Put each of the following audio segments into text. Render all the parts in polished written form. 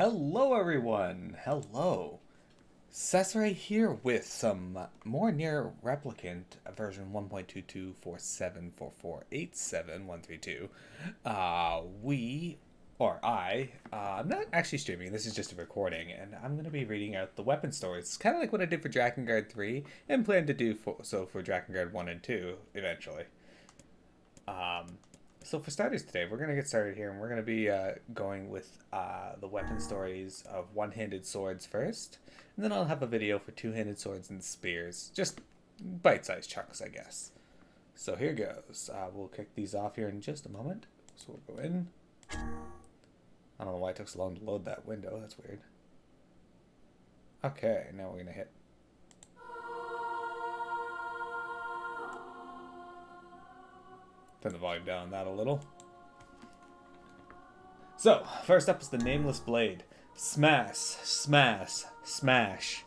Hello everyone! Hello! Cesare here with some more NieR Replicant version 1.224744871132. I'm not actually streaming, this is just a recording, and I'm going to be reading out the weapon stories. It's kind of like what I did for Drakengard 3, and plan to do for Drakengard 1 and 2, eventually. So for starters today, we're going to get started here, and we're going to be going with the weapon stories of one-handed swords first, and then I'll have a video for two-handed swords and spears. Just bite-sized chunks, I guess. So here goes. We'll kick these off here in just a moment. So we'll go in. I don't know why it took so long to load that window. That's weird. Okay, now we're going to hit. Turn the volume down on that a little. So, first up is the Nameless Blade. Smash, smash, smash.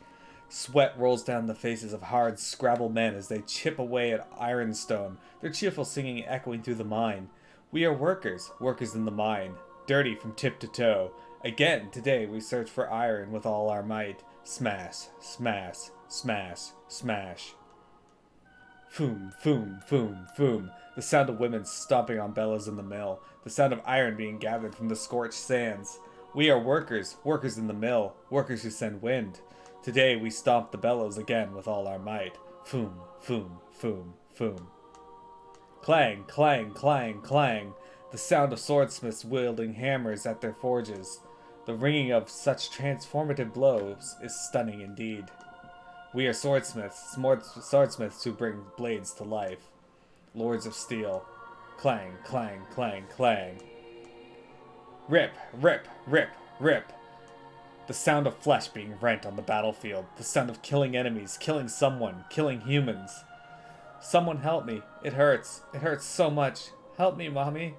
Sweat rolls down the faces of hard Scrabble men as they chip away at ironstone, their cheerful singing echoing through the mine. We are workers, workers in the mine, dirty from tip to toe. Again, today we search for iron with all our might. Smash, smash, smash, smash. Foom, foom, foom, foom. The sound of women stomping on bellows in the mill. The sound of iron being gathered from the scorched sands. We are workers, workers in the mill, workers who send wind. Today we stomp the bellows again with all our might. Foom, foom, foom, foom. Clang, clang, clang, clang. The sound of swordsmiths wielding hammers at their forges. The ringing of such transformative blows is stunning indeed. We are swordsmiths who bring blades to life. Lords of Steel. Clang, clang, clang, clang. Rip, rip, rip, rip. The sound of flesh being rent on the battlefield. The sound of killing enemies, killing someone, killing humans. Someone help me. It hurts. It hurts so much. Help me, mommy.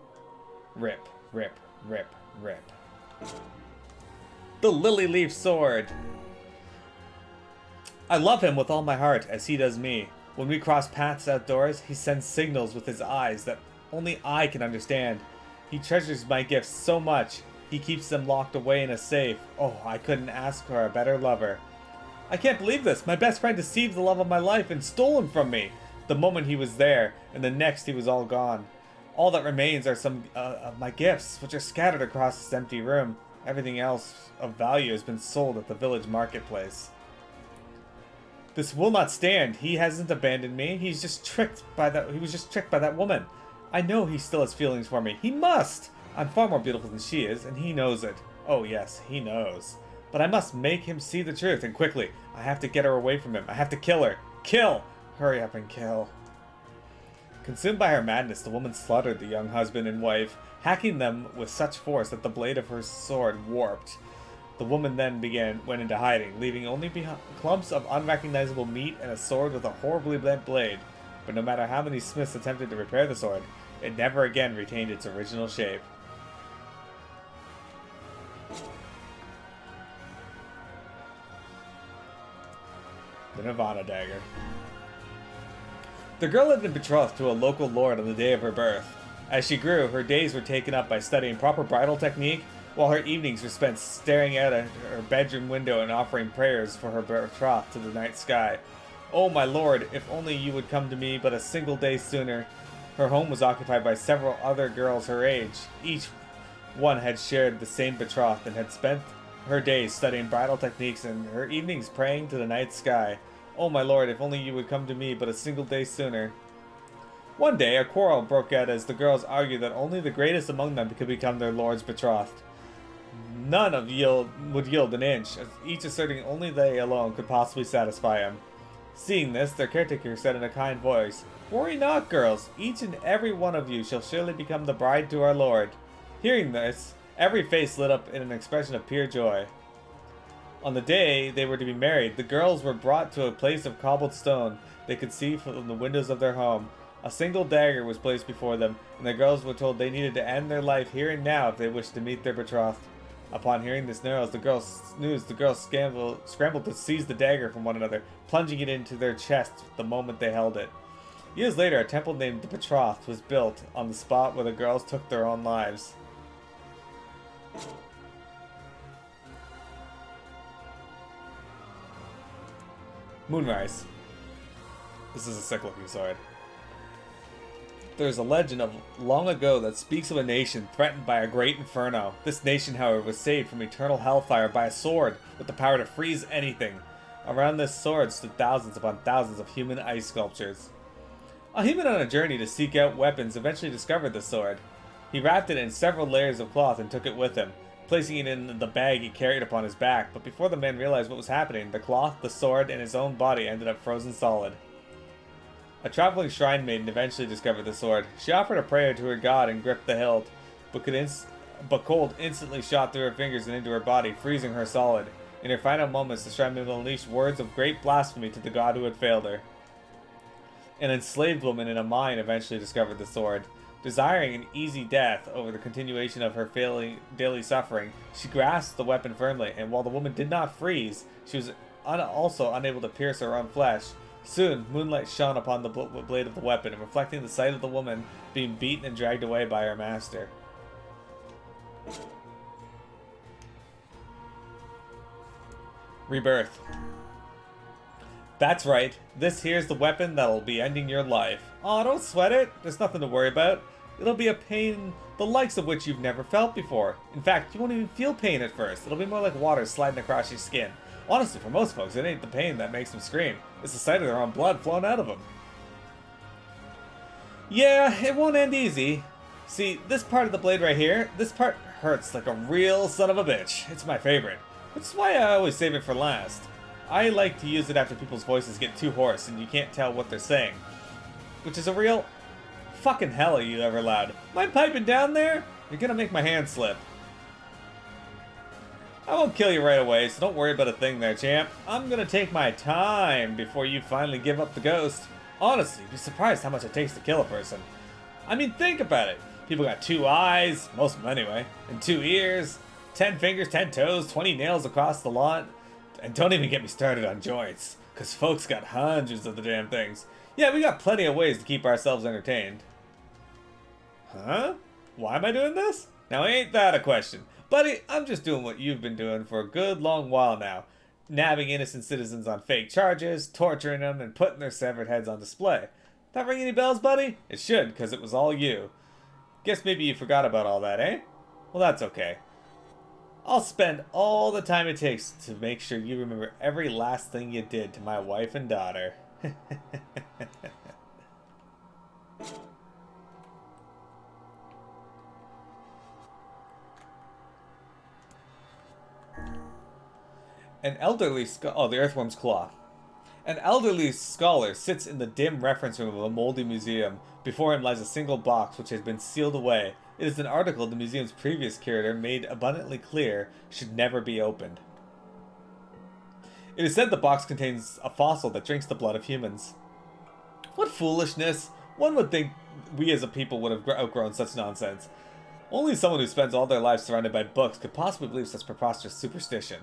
Rip, rip, rip, rip. The Lily Leaf Sword. I love him with all my heart, as he does me. When we cross paths outdoors, he sends signals with his eyes that only I can understand. He treasures my gifts so much, he keeps them locked away in a safe. Oh, I couldn't ask for a better lover. I can't believe this. My best friend deceived the love of my life and stole him from me. The moment he was there, and the next he was all gone. All that remains are some of my gifts, which are scattered across this empty room. Everything else of value has been sold at the village marketplace. This will not stand. He hasn't abandoned me. He was just tricked by that woman. I know he still has feelings for me. He must! I'm far more beautiful than she is, and he knows it. Oh yes, he knows. But I must make him see the truth, and quickly. I have to get her away from him. I have to kill her. Kill! Hurry up and kill. Consumed by her madness, the woman slaughtered the young husband and wife, hacking them with such force that the blade of her sword warped. The woman then went into hiding, leaving only behind clumps of unrecognizable meat and a sword with a horribly bent blade. But no matter how many smiths attempted to repair the sword, it never again retained its original shape. The Nirvana Dagger. The girl had been betrothed to a local lord on the day of her birth. As she grew, her days were taken up by studying proper bridal technique, while her evenings were spent staring out at her bedroom window and offering prayers for her betrothed to the night sky. Oh my lord, if only you would come to me but a single day sooner. Her home was occupied by several other girls her age. Each one had shared the same betrothed and had spent her days studying bridal techniques and her evenings praying to the night sky. Oh my lord, if only you would come to me but a single day sooner. One day, a quarrel broke out as the girls argued that only the greatest among them could become their lord's betrothed. None would yield an inch, each asserting only they alone could possibly satisfy him. Seeing this, their caretaker said in a kind voice, "Worry not, girls. Each and every one of you shall surely become the bride to our lord." Hearing this, every face lit up in an expression of pure joy. On the day they were to be married, the girls were brought to a place of cobbled stone they could see from the windows of their home. A single dagger was placed before them, and the girls were told they needed to end their life here and now if they wished to meet their betrothed. Upon hearing this news, the girls scrambled to seize the dagger from one another, plunging it into their chests the moment they held it. Years later, a temple named the Betrothed was built on the spot where the girls took their own lives. Moonrise. This is a sick looking sword. There is a legend of long ago that speaks of a nation threatened by a great inferno. This nation, however, was saved from eternal hellfire by a sword with the power to freeze anything. Around this sword stood thousands upon thousands of human ice sculptures. A human on a journey to seek out weapons eventually discovered the sword. He wrapped it in several layers of cloth and took it with him, placing it in the bag he carried upon his back. But before the man realized what was happening, the cloth, the sword, and his own body ended up frozen solid. A traveling shrine maiden eventually discovered the sword. She offered a prayer to her god and gripped the hilt, but cold instantly shot through her fingers and into her body, freezing her solid. In her final moments, the shrine maiden unleashed words of great blasphemy to the god who had failed her. An enslaved woman in a mine eventually discovered the sword. Desiring an easy death over the continuation of her daily suffering, she grasped the weapon firmly, and while the woman did not freeze, she was also unable to pierce her own flesh. Soon, moonlight shone upon the blade of the weapon, reflecting the sight of the woman being beaten and dragged away by her master. Rebirth. That's right, this here's the weapon that'll be ending your life. Aw, don't sweat it, there's nothing to worry about. It'll be a pain the likes of which you've never felt before. In fact, you won't even feel pain at first. It'll be more like water sliding across your skin. Honestly, for most folks, it ain't the pain that makes them scream. It's the sight of their own blood flowing out of them. Yeah, it won't end easy. See, this part of the blade right here, this part hurts like a real son of a bitch. It's my favorite, which is why I always save it for last. I like to use it after people's voices get too hoarse and you can't tell what they're saying. Which is a real... Fucking hell are you ever loud. Mind piping down there? You're gonna make my hand slip. I won't kill you right away, so don't worry about a thing there, champ. I'm gonna take my time before you finally give up the ghost. Honestly, you'd be surprised how much it takes to kill a person. I mean, think about it. People got 2 eyes, most of them anyway, and 2 ears, 10 fingers, 10 toes, 20 nails across the lot. And don't even get me started on joints, cause folks got hundreds of the damn things. Yeah, we got plenty of ways to keep ourselves entertained. Huh? Why am I doing this? Now ain't that a question? Buddy, I'm just doing what you've been doing for a good long while now. Nabbing innocent citizens on fake charges, torturing them, and putting their severed heads on display. That ring any bells, buddy? It should, because it was all you. Guess maybe you forgot about all that, eh? Well, that's okay. I'll spend all the time it takes to make sure you remember every last thing you did to my wife and daughter. An elderly the Earthworm's Claw. An elderly scholar sits in the dim reference room of a moldy museum. Before him lies a single box which has been sealed away. It is an article the museum's previous curator made abundantly clear should never be opened. It is said the box contains a fossil that drinks the blood of humans. What foolishness! One would think we as a people would have outgrown such nonsense. Only someone who spends all their lives surrounded by books could possibly believe such preposterous superstition.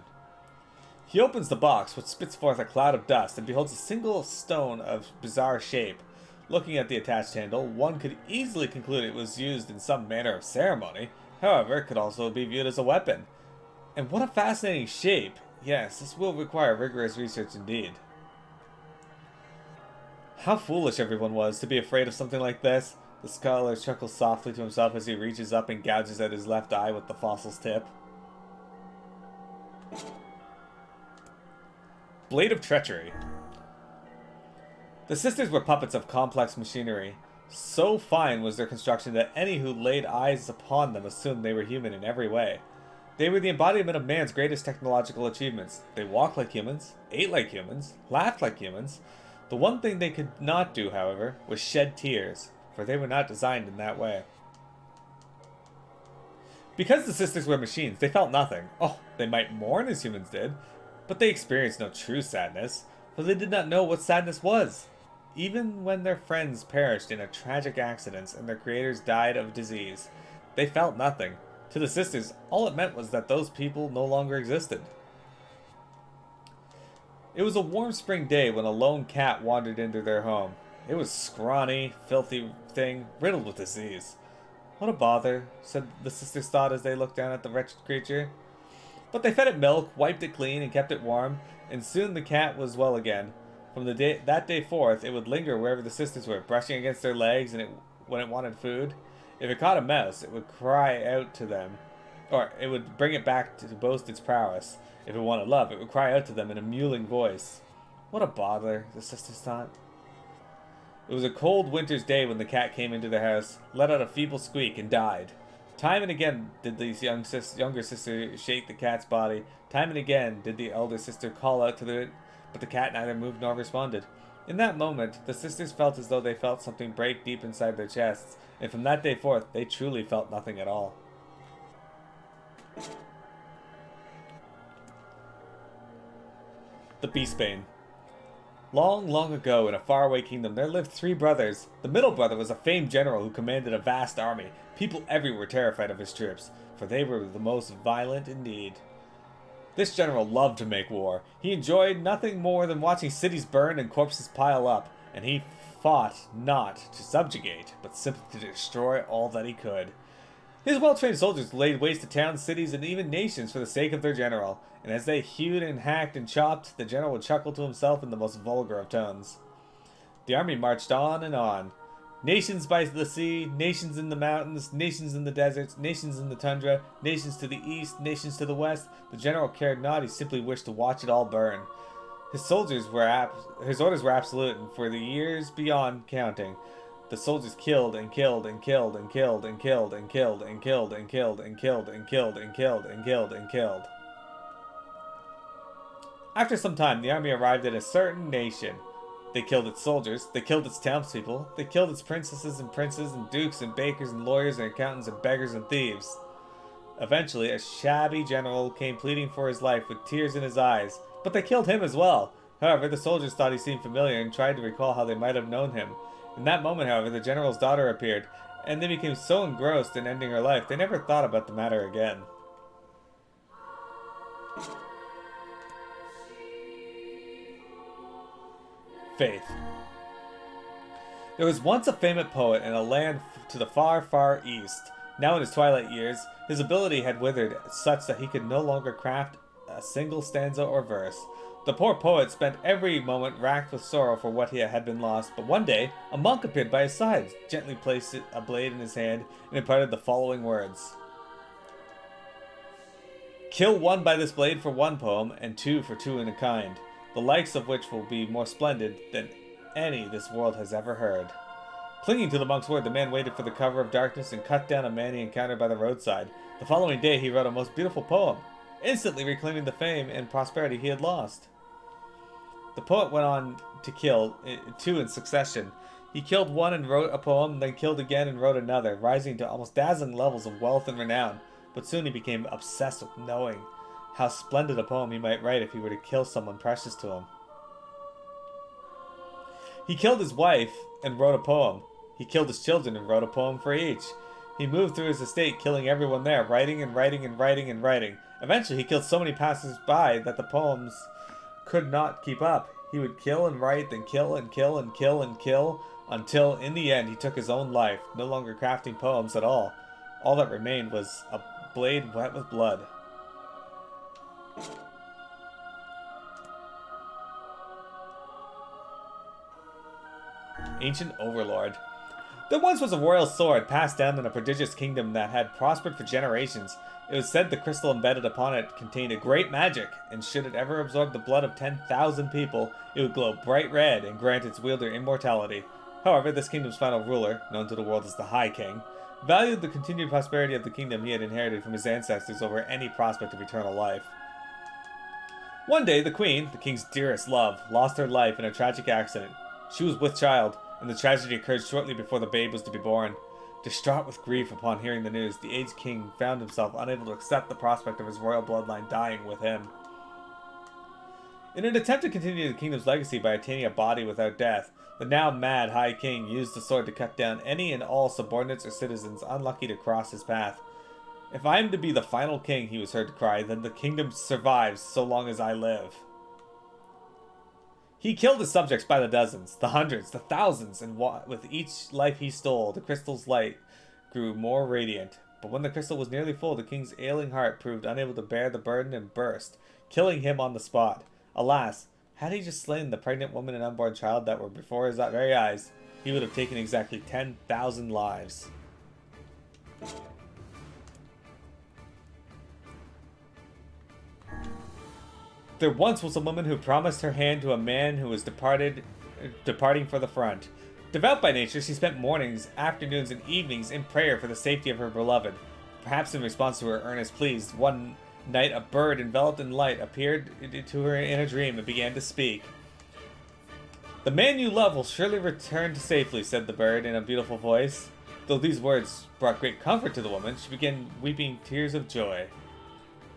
He opens the box, which spits forth a cloud of dust, and beholds a single stone of bizarre shape. Looking at the attached handle, one could easily conclude it was used in some manner of ceremony. However, it could also be viewed as a weapon. And what a fascinating shape! Yes, this will require rigorous research indeed. How foolish everyone was to be afraid of something like this. The scholar chuckles softly to himself as he reaches up and gouges at his left eye with the fossil's tip. Blade of Treachery. The sisters were puppets of complex machinery. So fine was their construction that any who laid eyes upon them assumed they were human in every way. They were the embodiment of man's greatest technological achievements. They walked like humans, ate like humans, laughed like humans. The one thing they could not do, however, was shed tears, for they were not designed in that way. Because the sisters were machines, they felt nothing. Oh, they might mourn as humans did, but they experienced no true sadness, for they did not know what sadness was. Even when their friends perished in a tragic accident and their creators died of disease, they felt nothing. To the sisters, all it meant was that those people no longer existed. It was a warm spring day when a lone cat wandered into their home. It was scrawny, filthy thing, riddled with disease. What a bother, said the sisters thought as they looked down at the wretched creature. But they fed it milk, wiped it clean, and kept it warm, and soon the cat was well again. That day forth, it would linger wherever the sisters were, brushing against their legs, and when it wanted food. If it caught a mouse, it would cry out to them, or it would bring it back to boast its prowess. If it wanted love, it would cry out to them in a mewling voice. What a bother, the sisters thought. It was a cold winter's day when the cat came into their house, let out a feeble squeak, and died. Time and again did the younger sister shake the cat's body. Time and again did the elder sister call out to it, but the cat neither moved nor responded. In that moment, the sisters felt as though they felt something break deep inside their chests, and from that day forth, they truly felt nothing at all. The Beastbane. Long, long ago, in a faraway kingdom, there lived 3 brothers. The middle brother was a famed general who commanded a vast army. People everywhere were terrified of his troops, for they were the most violent indeed. This general loved to make war. He enjoyed nothing more than watching cities burn and corpses pile up, and he fought not to subjugate, but simply to destroy all that he could. His well-trained soldiers laid waste to towns, cities, and even nations for the sake of their general, and as they hewed and hacked and chopped, the general would chuckle to himself in the most vulgar of tones. The army marched on and on. Nations by the sea, nations in the mountains, nations in the deserts, nations in the tundra, nations to the east, nations to the west. The general cared not, he simply wished to watch it all burn. His orders were absolute, and for the years beyond counting, the soldiers killed and killed and killed and killed and killed and killed and killed and killed and killed and killed and killed and killed and killed. After some time, the army arrived at a certain nation. They killed its soldiers, they killed its townspeople, they killed its princesses and princes and dukes and bakers and lawyers and accountants and beggars and thieves. Eventually, a shabby general came pleading for his life with tears in his eyes, but they killed him as well. However, the soldiers thought he seemed familiar and tried to recall how they might have known him. In that moment, however, the general's daughter appeared, and they became so engrossed in ending her life, they never thought about the matter again. Faith. There was once a famous poet in a land to the far, far east. Now in his twilight years, his ability had withered such that he could no longer craft a single stanza or verse. The poor poet spent every moment racked with sorrow for what he had been lost, but one day, a monk appeared by his side, gently placed a blade in his hand, and imparted the following words. Kill one by this blade for one poem, and 2 for 2 in a kind, the likes of which will be more splendid than any this world has ever heard. Clinging to the monk's word, the man waited for the cover of darkness and cut down a man he encountered by the roadside. The following day, he wrote a most beautiful poem, instantly reclaiming the fame and prosperity he had lost. The poet went on to kill 2 in succession. He killed one and wrote a poem, then killed again and wrote another, rising to almost dazzling levels of wealth and renown. But soon he became obsessed with knowing how splendid a poem he might write if he were to kill someone precious to him. He killed his wife and wrote a poem. He killed his children and wrote a poem for each. He moved through his estate, killing everyone there, writing and writing and writing and writing. Eventually, he killed so many passers-by that the poems could not keep up. He would kill and write, then kill and kill and kill and kill, until in the end he took his own life, no longer crafting poems at all. All that remained was a blade wet with blood. Ancient Overlord. There once was a royal sword passed down in a prodigious kingdom that had prospered for generations. It was said the crystal embedded upon it contained a great magic, and should it ever absorb the blood of 10,000 people, it would glow bright red and grant its wielder immortality. However, this kingdom's final ruler, known to the world as the High King, valued the continued prosperity of the kingdom he had inherited from his ancestors over any prospect of eternal life. One day, the queen, the king's dearest love, lost her life in a tragic accident. She was with child, and the tragedy occurred shortly before the babe was to be born. Distraught with grief upon hearing the news, the aged king found himself unable to accept the prospect of his royal bloodline dying with him. In an attempt to continue the kingdom's legacy by attaining a body without death, the now mad High King used the sword to cut down any and all subordinates or citizens unlucky to cross his path. If I am to be the final king, he was heard to cry, then the kingdom survives so long as I live. He killed his subjects by the dozens, the hundreds, the thousands, and with each life he stole, the crystal's light grew more radiant. But when the crystal was nearly full, the king's ailing heart proved unable to bear the burden and burst, killing him on the spot. Alas, Had he just slain the pregnant woman and unborn child that were before his very eyes, he would have taken exactly 10,000 lives. There once was a woman who promised her hand to a man who was departing for the front. Devout by nature, she spent mornings, afternoons, and evenings in prayer for the safety of her beloved. Perhaps in response to her earnest pleas, one night a bird enveloped in light appeared to her in a dream and began to speak. "The man you love will surely return safely," said the bird in a beautiful voice. Though these words brought great comfort to the woman, she began weeping tears of joy.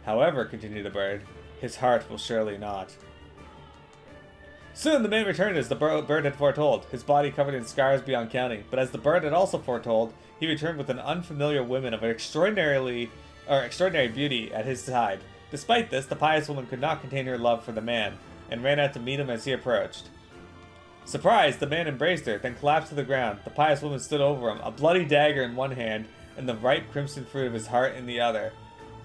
"However," continued the bird, "his heart will surely not." Soon the man returned as the bird had foretold, his body covered in scars beyond counting. But as the bird had also foretold, he returned with an unfamiliar woman of extraordinary beauty at his side. Despite this, the pious woman could not contain her love for the man, and ran out to meet him as he approached. Surprised, the man embraced her, then collapsed to the ground. The pious woman stood over him, a bloody dagger in one hand, and the ripe crimson fruit of his heart in the other.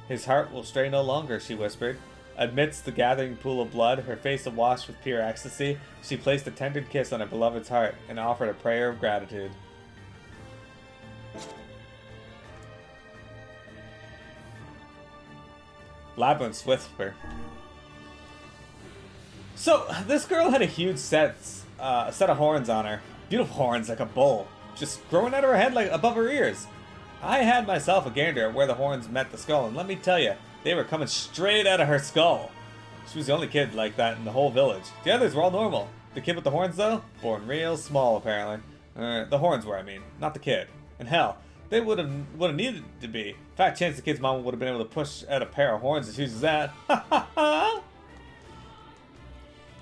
"His heart will stray no longer," she whispered. Amidst the gathering pool of blood, her face awash with pure ecstasy, she placed a tender kiss on her beloved's heart and offered a prayer of gratitude. Labyrinth's Whisper. So, this girl had a huge set of horns on her. Beautiful horns like a bull, just growing out of her head like above her ears. I had myself a gander at where the horns met the skull, and let me tell you, they were coming straight out of her skull. She was the only kid like that in the whole village. The others were all normal. The kid with the horns, though, born real small, apparently. The horns were, I mean, not the kid. And hell, they would have needed to be. Fat chance the kid's mama would have been able to push out a pair of horns as huge as that. Ha ha ha!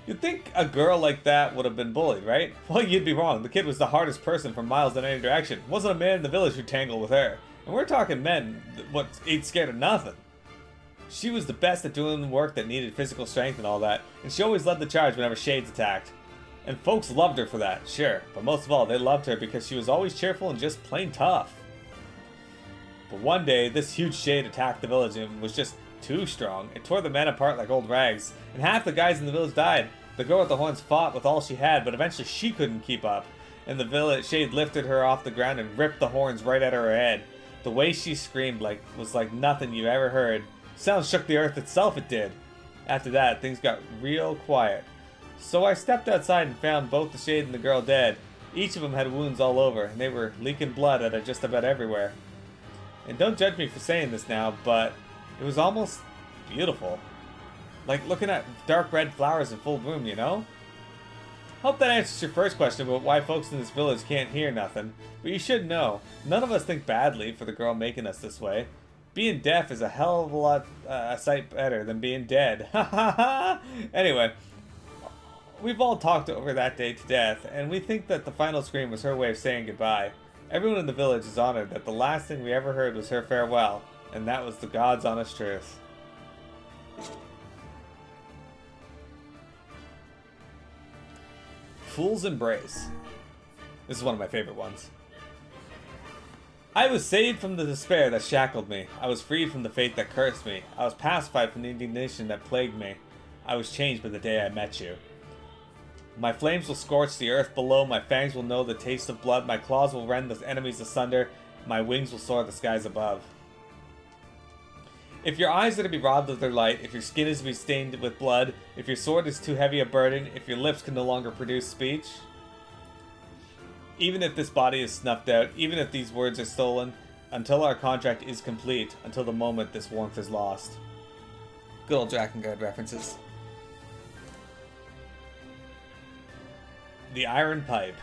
You'd think a girl like that would have been bullied, right? Well, you'd be wrong. The kid was the hardest person for miles in any direction. Wasn't a man in the village who'd tangle with her. And we're talking men what ain't scared of nothing. She was the best at doing work that needed physical strength and all that, and she always led the charge whenever shades attacked. And folks loved her for that, sure, but most of all, they loved her because she was always cheerful and just plain tough. But one day, this huge shade attacked the village and was just too strong. It tore the men apart like old rags, and half the guys in the village died. The girl with the horns fought with all she had, but eventually she couldn't keep up, and the village shade lifted her off the ground and ripped the horns right out of her head. The way she screamed was like nothing you've ever heard. Sound shook the earth itself, it did. After that, things got real quiet. So I stepped outside and found both the shade and the girl dead. Each of them had wounds all over, and they were leaking blood out of just about everywhere. And don't judge me for saying this now, but it was almost beautiful. Like looking at dark red flowers in full bloom, you know? Hope that answers your first question about why folks in this village can't hear nothing. But you should know, none of us think badly for the girl making us this way. Being deaf is a hell of a lot, a sight better than being dead. Ha ha ha! Anyway, we've all talked over that day to death, and we think that the final scream was her way of saying goodbye. Everyone in the village is honored that the last thing we ever heard was her farewell, and that was the God's honest truth. Fool's Embrace. This is one of my favorite ones. I was saved from the despair that shackled me. I was freed from the fate that cursed me. I was pacified from the indignation that plagued me. I was changed by the day I met you. My flames will scorch the earth below. My fangs will know the taste of blood. My claws will rend the enemies asunder. My wings will soar the skies above. If your eyes are to be robbed of their light, if your skin is to be stained with blood, if your sword is too heavy a burden, if your lips can no longer produce speech, even if this body is snuffed out, even if these words are stolen, until our contract is complete, until the moment this warmth is lost. Good old Drakengard references. The Iron Pipe.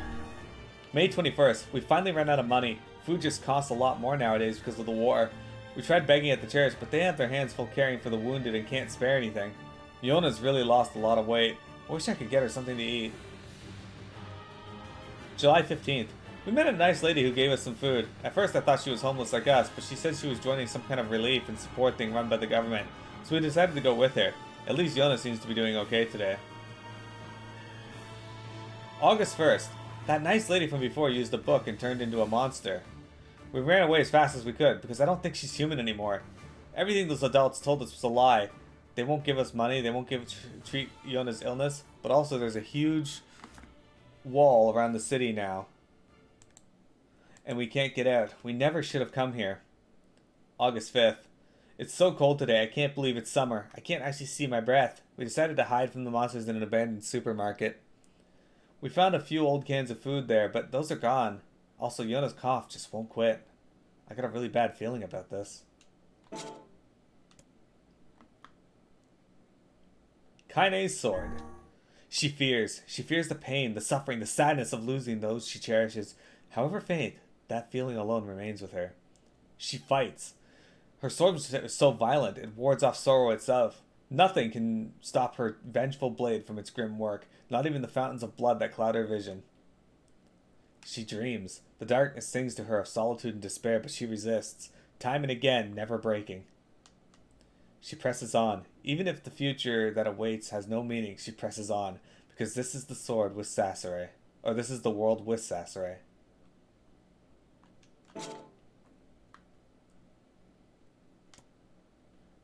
May 21st. We finally ran out of money. Food just costs a lot more nowadays because of the war. We tried begging at the church, but they have their hands full caring for the wounded and can't spare anything. Yona's really lost a lot of weight. I wish I could get her something to eat. July 15th. We met a nice lady who gave us some food. At first I thought she was homeless like us, but she said she was joining some kind of relief and support thing run by the government. So we decided to go with her. At least Yona seems to be doing okay today. August 1st. That nice lady from before used a book and turned into a monster. We ran away as fast as we could, because I don't think she's human anymore. Everything those adults told us was a lie. They won't give us money. They won't treat Yona's illness. But also, there's a huge wall around the city now. And we can't get out. We never should have come here. August 5th. It's so cold today. I can't believe it's summer. I can't actually see my breath. We decided to hide from the monsters in an abandoned supermarket. We found a few old cans of food there, but those are gone. Also, Yona's cough just won't quit. I got a really bad feeling about this. Kaine's sword. She fears. She fears the pain, the suffering, the sadness of losing those she cherishes. However faint, that feeling alone remains with her. She fights. Her sword is so violent, it wards off sorrow itself. Nothing can stop her vengeful blade from its grim work, not even the fountains of blood that cloud her vision. She dreams. The darkness sings to her of solitude and despair, but she resists, time and again, never breaking. She presses on. Even if the future that awaits has no meaning, she presses on, because this is the sword with Sasori. Or this is the world with Sasori.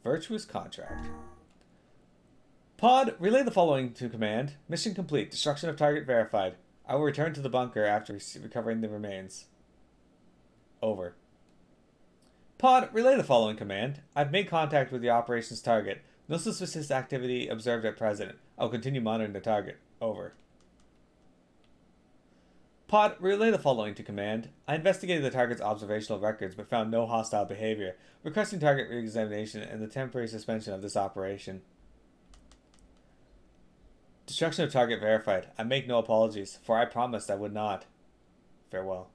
Virtuous Contract. Pod, relay the following to command. Mission complete. Destruction of target verified. I will return to the bunker after recovering the remains. Over. Pod, relay the following command. I've made contact with the operations target. No suspicious activity observed at present. I'll continue monitoring the target. Over. Pod, relay the following to command. I investigated the target's observational records but found no hostile behavior, requesting target re-examination and the temporary suspension of this operation. Destruction of target verified. I make no apologies, for I promised I would not. Farewell.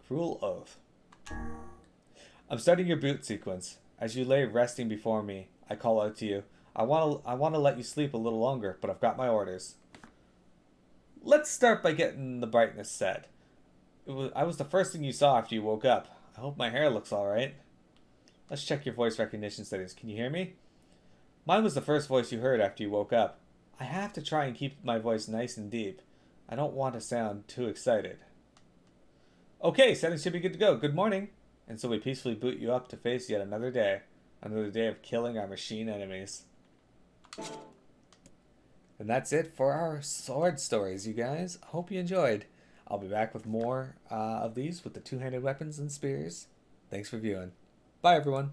Cruel Oath. I'm starting your boot sequence. As you lay resting before me, I call out to you. I want to let you sleep a little longer, but I've got my orders. Let's start by getting the brightness set. I was the first thing you saw after you woke up. I hope my hair looks alright. Let's check your voice recognition settings. Can you hear me? Mine was the first voice you heard after you woke up. I have to try and keep my voice nice and deep. I don't want to sound too excited. Okay, settings should be good to go. Good morning. And so we peacefully boot you up to face yet another day. Another day of killing our machine enemies. And that's it for our sword stories, you guys. I hope you enjoyed. I'll be back with more of these with the two-handed weapons and spears. Thanks for viewing. Bye, everyone.